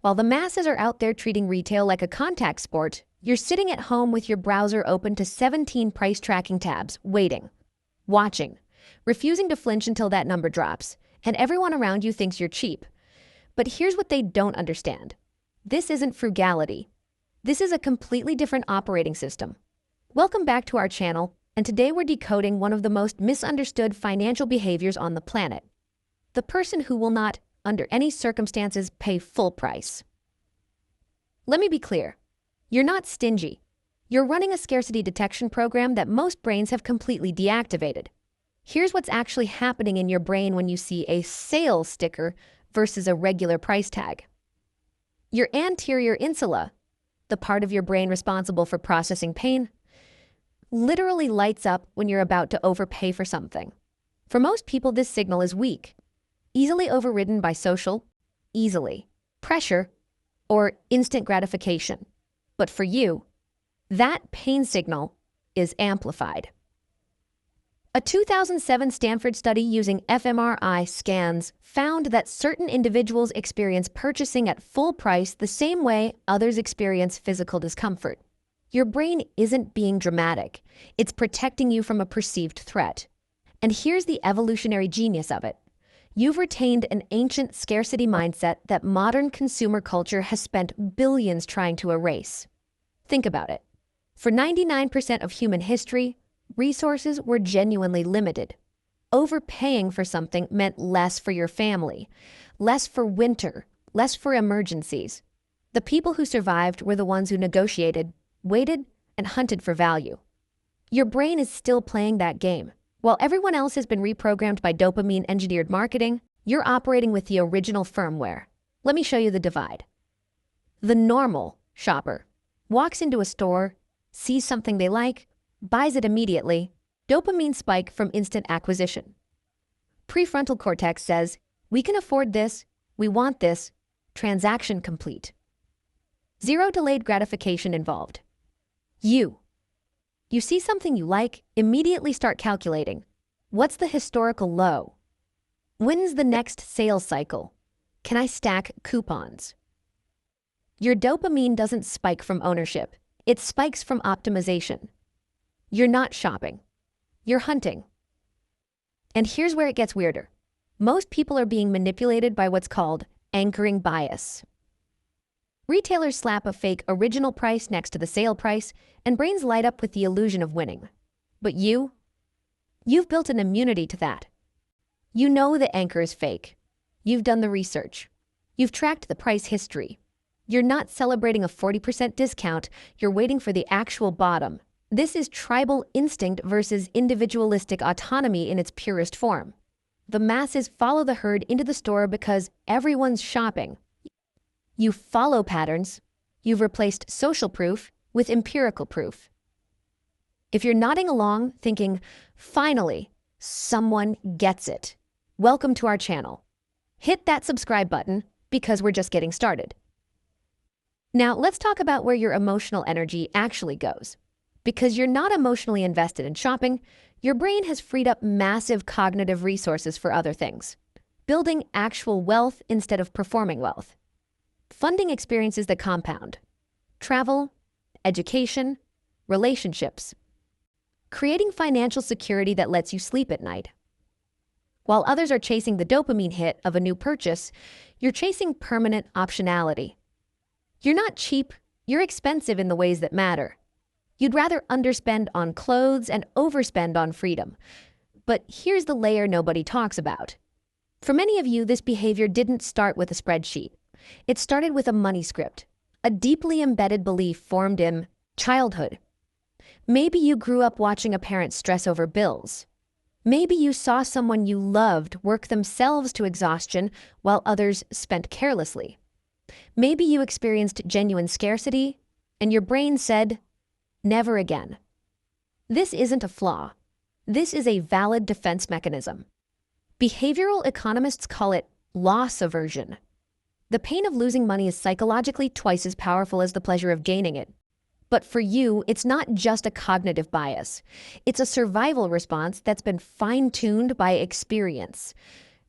While the masses are out there treating retail like a contact sport, you're sitting at home with your browser open to 17 price tracking tabs, waiting, watching, refusing to flinch until that number drops, and everyone around you thinks you're cheap. But here's what they don't understand. This isn't frugality. This is a completely different operating system. Welcome back to our channel, and today we're decoding one of the most misunderstood financial behaviors on the planet. The person who will not, under any circumstances, pay full price. Let me be clear. You're not stingy. You're running a scarcity detection program that most brains have completely deactivated. Here's what's actually happening in your brain when you see a sale sticker versus a regular price tag. Your anterior insula, the part of your brain responsible for processing pain, literally lights up when you're about to overpay for something. For most people, this signal is weak, easily overridden by social, pressure, or instant gratification. But for you, that pain signal is amplified. A 2007 Stanford study using fMRI scans found that certain individuals experience purchasing at full price the same way others experience physical discomfort. Your brain isn't being dramatic. It's protecting you from a perceived threat. And here's the evolutionary genius of it. You've retained an ancient scarcity mindset that modern consumer culture has spent billions trying to erase. Think about it. For 99% of human history, resources were genuinely limited. Overpaying for something meant less for your family, less for winter, less for emergencies. The people who survived were the ones who negotiated, waited, and hunted for value. Your brain is still playing that game. While everyone else has been reprogrammed by dopamine-engineered marketing, you're operating with the original firmware. Let me show you the divide. The normal shopper walks into a store, sees something they like, buys it immediately, dopamine spike from instant acquisition. Prefrontal cortex says, we can afford this, we want this, transaction complete. Zero delayed gratification involved. You see something you like, immediately start calculating. What's the historical low? When's the next sales cycle? Can I stack coupons? Your dopamine doesn't spike from ownership. It spikes from optimization. You're not shopping. You're hunting. And here's where it gets weirder. Most people are being manipulated by what's called anchoring bias. Retailers slap a fake original price next to the sale price, and brains light up with the illusion of winning. But you've built an immunity to that. You know the anchor is fake. You've done the research. You've tracked the price history. You're not celebrating a 40% discount, you're waiting for the actual bottom. This is tribal instinct versus individualistic autonomy in its purest form. The masses follow the herd into the store because everyone's shopping. You follow patterns. You've replaced social proof with empirical proof. If you're nodding along, thinking, finally, someone gets it, welcome to our channel. Hit that subscribe button because we're just getting started. Now, let's talk about where your emotional energy actually goes. Because you're not emotionally invested in shopping, your brain has freed up massive cognitive resources for other things. Building actual wealth instead of performing wealth. Funding experiences that compound. Travel, education, relationships. Creating financial security that lets you sleep at night. While others are chasing the dopamine hit of a new purchase, you're chasing permanent optionality. You're not cheap, you're expensive in the ways that matter. You'd rather underspend on clothes and overspend on freedom. But here's the layer nobody talks about. For many of you, this behavior didn't start with a spreadsheet. It started with a money script, a deeply embedded belief formed in childhood. Maybe you grew up watching a parent stress over bills. Maybe you saw someone you loved work themselves to exhaustion while others spent carelessly. Maybe you experienced genuine scarcity, and your brain said, never again. This isn't a flaw. This is a valid defense mechanism. Behavioral economists call it loss aversion. The pain of losing money is psychologically twice as powerful as the pleasure of gaining it. But for you, it's not just a cognitive bias. It's a survival response that's been fine-tuned by experience.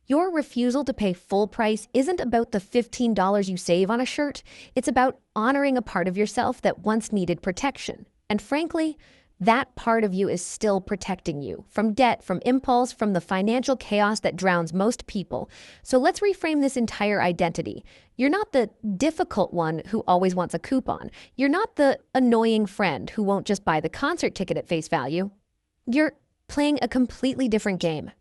Your refusal to pay full price isn't about the $15 you save on a shirt. It's about honoring a part of yourself that once needed protection. And frankly, that part of you is still protecting you from debt, from impulse, from the financial chaos that drowns most people. So let's reframe this entire identity. You're not the difficult one who always wants a coupon. You're not the annoying friend who won't just buy the concert ticket at face value. You're playing a completely different game.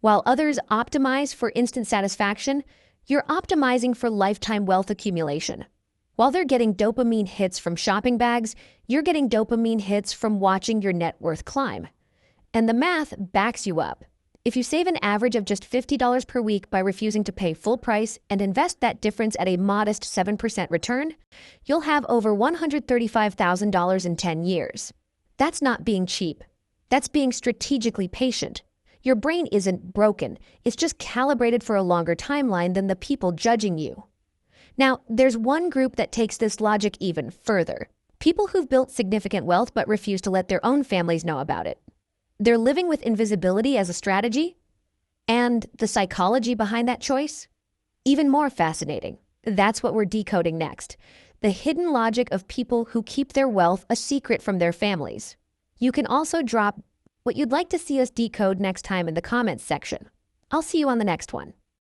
While others optimize for instant satisfaction, you're optimizing for lifetime wealth accumulation. While they're getting dopamine hits from shopping bags, you're getting dopamine hits from watching your net worth climb. And the math backs you up. If you save an average of just $50 per week by refusing to pay full price and invest that difference at a modest 7% return, you'll have over $135,000 in 10 years. That's not being cheap. That's being strategically patient. Your brain isn't broken. It's just calibrated for a longer timeline than the people judging you. Now, there's one group that takes this logic even further. People who've built significant wealth but refuse to let their own families know about it. They're living with invisibility as a strategy. And the psychology behind that choice? Even more fascinating. That's what we're decoding next. The hidden logic of people who keep their wealth a secret from their families. You can also drop what you'd like to see us decode next time in the comments section. I'll see you on the next one.